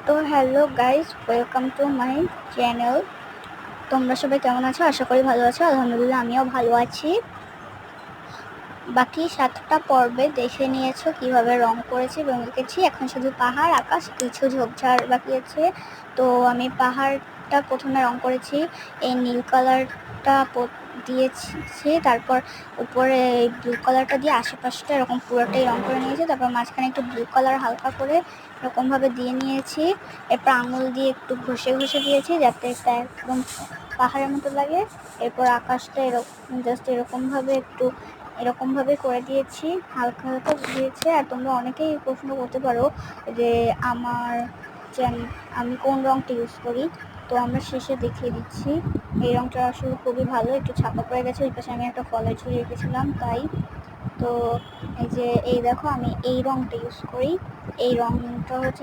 তো hello guys, welcome to my channel. তোমরা সবাই কেমন আছো? আশা করি ভালো আছো। আলহামদুলিল্লাহ আমিও ভালো আছি। বাকি 7টা পর্বে দেখে নিয়েছো কিভাবে রং করেছি এবং এঁকেছি। এখন শুধু পাহাড়, আকাশ, কিছু ঝোপঝাড় বাকি আছে। তো আমি পাহাড়টা প্রথমে রং করেছি, এই নীল কালারটা দিয়েছি, তারপর উপরে ব্লু কালারটা দিয়ে আশেপাশটা এরকম পুরোটাই রং করে নিয়েছি। তারপর মাঝখানে একটু ব্লু কালার হালকা করে এরকমভাবে দিয়ে নিয়েছি। এরপর আঙুল দিয়ে একটু ঘষে ঘষে দিয়েছি যাতে এটা একদম পাহাড়ের মতো লাগে। এরপর আকাশটা এরকম জাস্ট এরকমভাবে করে দিয়েছি, হালকা হালকা দিয়েছে। আর তোমরা অনেকেই প্রশ্ন করতে পারো যে আমার আমি কোন রঙটা ইউজ করি, তো আমরা শেষে দেখিয়ে দিচ্ছি। এই রঙটা আসলে খুবই ভালো, একটু ছাপা পড়ে গেছে, ওই পাশে আমি একটা কলার ঝুলিয়ে রেখেছিলাম তাই। তো এই যে এই দেখো আমি এই রঙটা ইউজ করি। এই রঙটা হচ্ছে